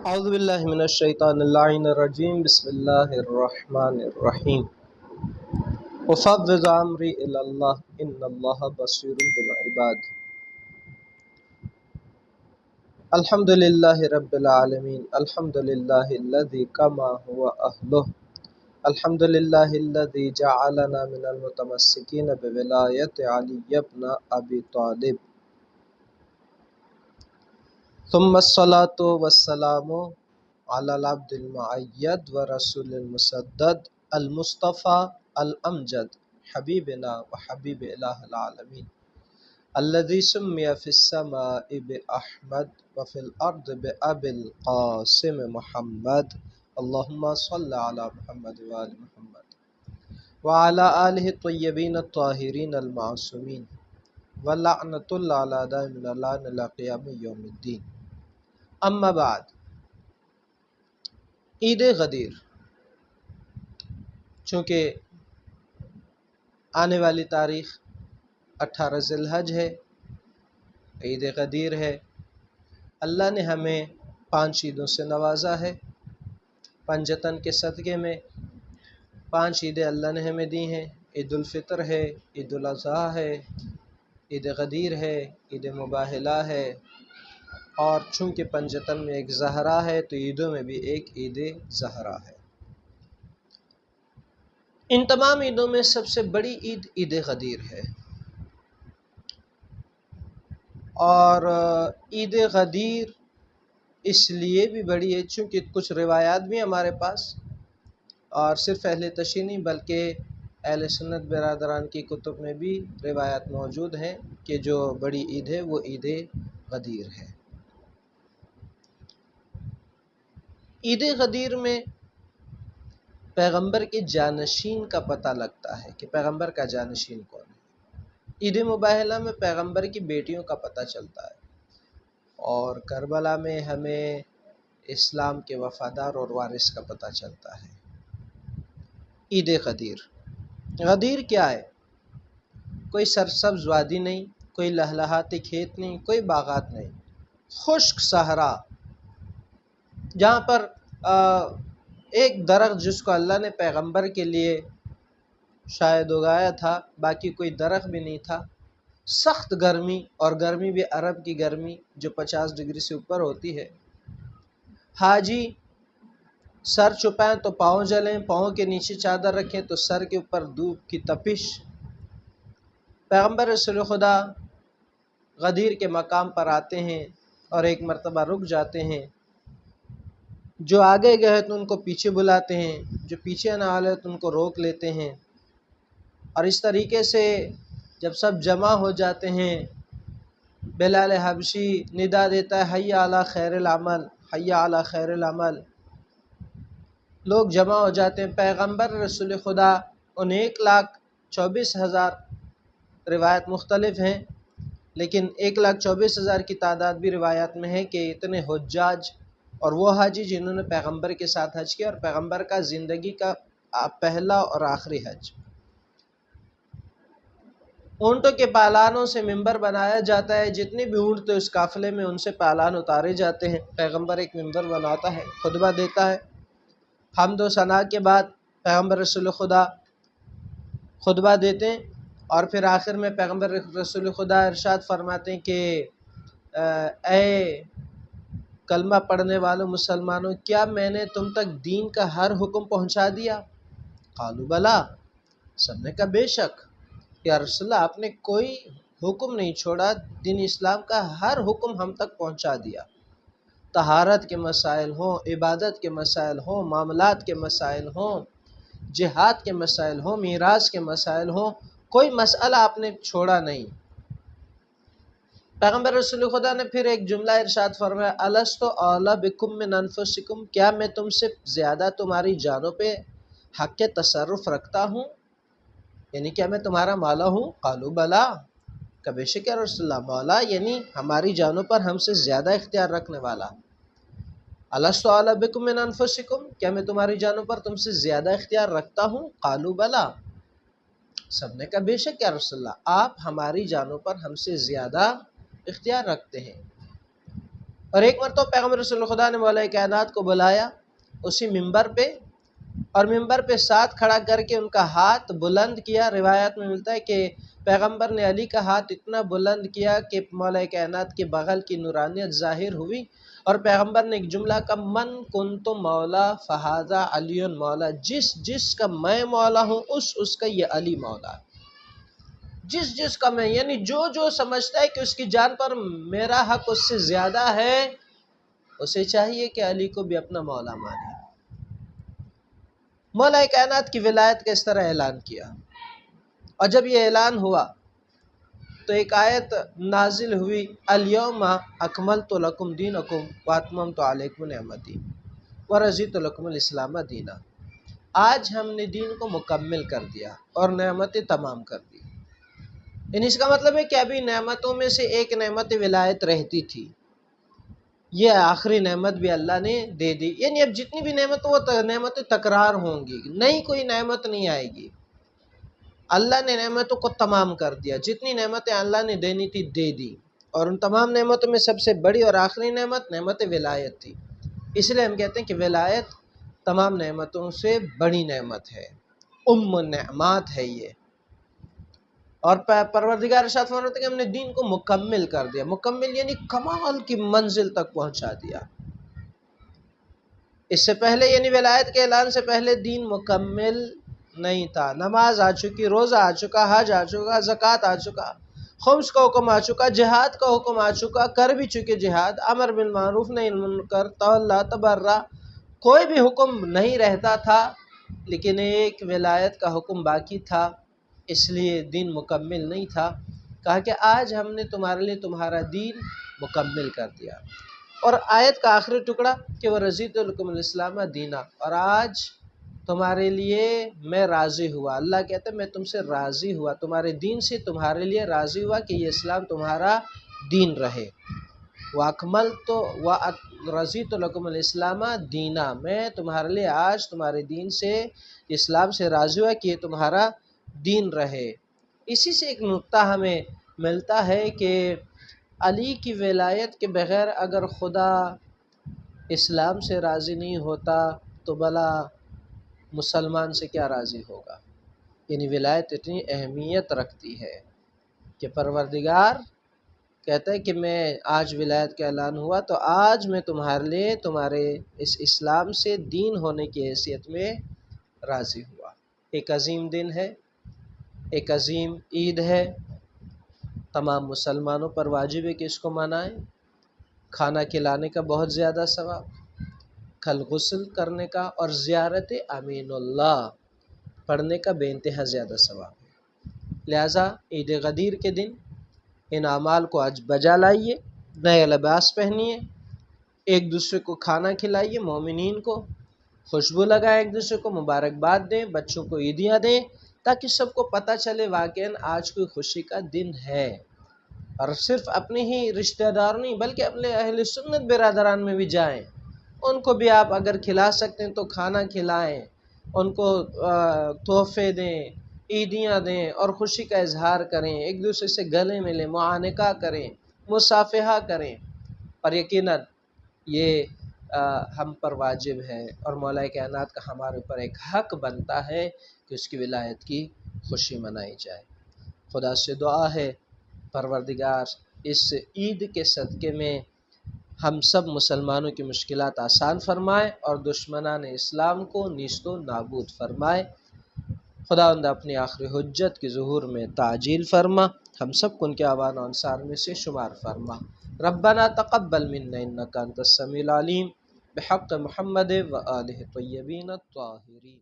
اعوذ باللہ من الشیطان اللعین الرجیم بسم اللہ الرحمن الرحیم وفوض امری الی اللہ ان اللہ بصیر بالعباد الحمد للہ رب العالمین الحمد للہ الذی کما هو اہلہ الحمد للہ الذی جعلنا من المتمسکین بولایت علی بن ابی طالب ثم الصلاة والسلام علی العبد المعید و رسول المسدد المصطفى الامجد حبیبنا و حبیب الہ العالمین الذي سمي في السماء بأحمد وفي الأرض بأبي القاسم محمد اللهم صل على محمد وآل محمد وعلى آله الطيبين الطاهرين المعصومين واللعنة الله على دائم اللعن إلى قيام يوم الدين اما بعد عید غدیر چونکہ آنے والی تاریخ 18 ذی الحج ہے، عید غدیر ہے۔ اللہ نے ہمیں 5 عیدوں سے نوازا ہے۔ پنجتن کے صدقے میں 5 عیدیں اللہ نے ہمیں دی ہیں۔ عید الفطر ہے، عید الاضحیٰ ہے، عید غدیر ہے، عید مباہلہ ہے، اور چونکہ پنجتن میں ایک زہرا ہے تو عیدوں میں بھی ایک عید زہرا ہے۔ ان تمام عیدوں میں سب سے بڑی عید عید غدیر ہے، اور عید غدیر اس لیے بھی بڑی ہے چونکہ کچھ روایات بھی ہمارے پاس، اور صرف اہل تشیع نہیں بلکہ اہل سنت برادران کی کتب میں بھی روایات موجود ہیں کہ جو بڑی عید ہے وہ عید غدیر ہے۔ عید غدیر میں پیغمبر کے جانشین کا پتہ لگتا ہے کہ پیغمبر کا جانشین کون ہے۔ عید مباہلہ میں پیغمبر کی بیٹیوں کا پتہ چلتا ہے، اور کربلا میں ہمیں اسلام کے وفادار اور وارث کا پتہ چلتا ہے۔ عید غدیر، غدیر کیا ہے؟ کوئی سرسبز وادی نہیں، کوئی لہلہاتے کھیت نہیں، کوئی باغات نہیں، خشک صحرا جہاں پر ایک درخت جس کو اللہ نے پیغمبر کے لیے شاید اگایا تھا، باقی کوئی درخت بھی نہیں تھا۔ سخت گرمی، اور گرمی بھی عرب کی گرمی جو 50 ڈگری سے اوپر ہوتی ہے۔ حاجی سر چھپائیں تو پاؤں جلیں، پاؤں کے نیچے چادر رکھیں تو سر کے اوپر دھوپ کی تپش۔ پیغمبر رسول خدا غدیر کے مقام پر آتے ہیں اور ایک مرتبہ رک جاتے ہیں۔ جو آگے گئے تو ان کو پیچھے بلاتے ہیں، جو پیچھے نہ آئے تو ان کو روک لیتے ہیں، اور اس طریقے سے جب سب جمع ہو جاتے ہیں بلال حبشی ندا دیتا ہے حی علی خیر العمل، حی علی خیر العمل۔ لوگ جمع ہو جاتے ہیں۔ پیغمبر رسول خدا ان 1,24,000 روایت مختلف ہیں، لیکن 1,24,000 کی تعداد بھی روایات میں ہے کہ اتنے حجاج اور وہ حاجی جنہوں نے پیغمبر کے ساتھ حج کیا، اور پیغمبر کا زندگی کا پہلا اور آخری حج۔ اونٹوں کے پالانوں سے ممبر بنایا جاتا ہے، جتنے بھی اونٹ تھے اس قافلے میں ان سے پالان اتارے جاتے ہیں۔ پیغمبر ایک ممبر بناتا ہے، خطبہ دیتا ہے۔ حمد و ثنا کے بعد پیغمبر رسول خدا خطبہ دیتے ہیں، اور پھر آخر میں پیغمبر رسول خدا ارشاد فرماتے ہیں کہ اے کلمہ پڑھنے والوں مسلمانوں، کیا میں نے تم تک دین کا ہر حکم پہنچا دیا؟ قالوا بلا، سب نے کہا بے شک یا رسول اللہ، آپ نے کوئی حکم نہیں چھوڑا، دین اسلام کا ہر حکم ہم تک پہنچا دیا۔ طہارت کے مسائل ہوں، عبادت کے مسائل ہوں، معاملات کے مسائل ہوں، جہاد کے مسائل ہوں، میراث کے مسائل ہوں، کوئی مسئلہ آپ نے چھوڑا نہیں۔ پیغمبر رسول خدا نے پھر ایک جملہ ارشاد فرمایا الست اعلی بکم من انفسکم، کیا میں تم سے زیادہ تمہاری جانوں پہ حق کے تصرف رکھتا ہوں؟ یعنی کیا میں تمہارا مولا ہوں؟ قالوا بلا، کہ بے شک یا رسول اللہ، مولا یعنی ہماری جانوں پر ہم سے زیادہ اختیار رکھنے والا۔ الست اعلی بکم من انفسکم، کیا میں تمہاری جانوں پر تم سے زیادہ اختیار رکھتا ہوں؟ قالوا بلا، سب نے کہا بے شک یا رسول اللہ، آپ ہماری جانوں پر ہم سے زیادہ اختیار رکھتے ہیں۔ اور ایک مرتبہ پیغمبر رسول خدا نے مولا کائنات کو بلایا اسی منبر پہ، اور منبر پہ ساتھ کھڑا کر کے ان کا ہاتھ بلند کیا۔ روایات میں ملتا ہے کہ پیغمبر نے علی کا ہاتھ اتنا بلند کیا کہ مولا کائنات کے بغل کی نورانیت ظاہر ہوئی، اور پیغمبر نے ایک جملہ کا من کنت مولا فہذا علی مولا، جس جس کا میں مولا ہوں اس کا یہ علی مولا ہے۔ جس جس کا میں، یعنی جو جو سمجھتا ہے کہ اس کی جان پر میرا حق اس سے زیادہ ہے، اسے چاہیے کہ علی کو بھی اپنا مولا مانے۔ مولا کائنات کی ولایت کا اس طرح اعلان کیا، اور جب یہ اعلان ہوا تو ایک آیت نازل ہوئی، الیوم اکملت لکم دینکم واتممت علیکم نعمتی ورضیت لکم الاسلام دینا۔ آج ہم نے دین کو مکمل کر دیا اور نعمتیں تمام کر دی۔ یعنی اس کا مطلب ہے کہ ابھی نعمتوں میں سے ایک نعمت ولایت رہتی تھی، یہ آخری نعمت بھی اللہ نے دے دی۔ یعنی اب جتنی بھی نعمت وہ نعمتیں تکرار ہوں گی، نئی کوئی نعمت نہیں آئے گی۔ اللہ نے نعمتوں کو تمام کر دیا، جتنی نعمتیں اللہ نے دینی تھی دے دی، اور ان تمام نعمتوں میں سب سے بڑی اور آخری نعمت ولایت تھی۔ اس لیے ہم کہتے ہیں کہ ولایت تمام نعمتوں سے بڑی نعمت ہے، ام النعمات ہے یہ۔ اور پروردگار ارشاد فرماتے ہیں کہ ہم نے دین کو مکمل کر دیا، مکمل یعنی کمال کی منزل تک پہنچا دیا۔ اس سے پہلے یعنی ولایت کے اعلان سے پہلے دین مکمل نہیں تھا۔ نماز آ چکی، روزہ آ چکا، حج آ چکا، زکوٰۃ آ چکا، خمس کا حکم آ چکا، جہاد کا حکم آ چکا، کر بھی چکے جہاد، امر بالمعروف نہی عن المنکر، تولی تبرہ، کوئی بھی حکم نہیں رہتا تھا، لیکن ایک ولایت کا حکم باقی تھا، اس لیے دین مکمل نہیں تھا۔ کہا کہ آج ہم نے تمہارے لیے تمہارا دین مکمل کر دیا۔ اور آیت کا آخری ٹکڑا کہ وَرَضِیتُ لَکُمُ الْإِسْلَامَ دِینًا، اور آج تمہارے لیے میں راضی ہوا۔ اللہ کہتا ہے میں تم سے راضی ہوا، تمہارے دین سے تمہارے لیے راضی ہوا کہ یہ اسلام تمہارا دین رہے۔ وَأَكْمَلْتُ وَرَضِیتُ لَکُمُ الْإِسْلَامَ دِینًا، میں تمہارے لیے آج تمہارے دین سے، اسلام سے راضی ہوا کہ یہ تمہارا دین رہے۔ اسی سے ایک نقطہ ہمیں ملتا ہے کہ علی کی ولایت کے بغیر اگر خدا اسلام سے راضی نہیں ہوتا تو بھلا مسلمان سے کیا راضی ہوگا؟ یعنی ولایت اتنی اہمیت رکھتی ہے کہ پروردگار کہتا ہے کہ میں آج ولایت کا اعلان ہوا تو آج میں تمہارے لیے تمہارے اس اسلام سے دین ہونے کی حیثیت میں راضی ہوا۔ ایک عظیم دن ہے، ایک عظیم عید ہے، تمام مسلمانوں پر واجب ہے کہ اس کو منائیں۔ کھانا کھلانے کا بہت زیادہ ثواب، کل غسل کرنے کا اور زیارت امین اللہ پڑھنے کا بے انتہا زیادہ ثواب ہے۔ لہٰذا عید غدیر کے دن ان اعمال کو آج بجا لائیے، نئے لباس پہنیے، ایک دوسرے کو کھانا کھلائیے، مومنین کو خوشبو لگائیں، ایک دوسرے کو مبارکباد دیں، بچوں کو عیدیاں دیں، تاکہ سب کو پتہ چلے واقعاً آج کوئی خوشی کا دن ہے۔ اور صرف اپنے ہی رشتہ دار نہیں بلکہ اپنے اہل سنت برادران میں بھی جائیں، ان کو بھی آپ اگر کھلا سکتے ہیں تو کھانا کھلائیں، ان کو تحفے دیں، عیدیاں دیں اور خوشی کا اظہار کریں، ایک دوسرے سے گلے ملیں، معانقہ کریں، مصافحہ کریں، اور یقیناً یہ ہم پر واجب ہے، اور مولا کائنات کا ہمارے اوپر ایک حق بنتا ہے کہ اس کی ولایت کی خوشی منائی جائے۔ خدا سے دعا ہے پروردگار اس عید کے صدقے میں ہم سب مسلمانوں کی مشکلات آسان فرمائے اور دشمنان اسلام کو نیست و نابود فرمائے۔ خداوند اپنی آخری حجت کی ظہور میں تعجیل فرما، ہم سب کو ان کے اعوان و انصار میں سے شمار فرما۔ ربنا تقبل منا انک انت السمیع العلیم، بحق محمد و آلہ الطیبین الطاہرین۔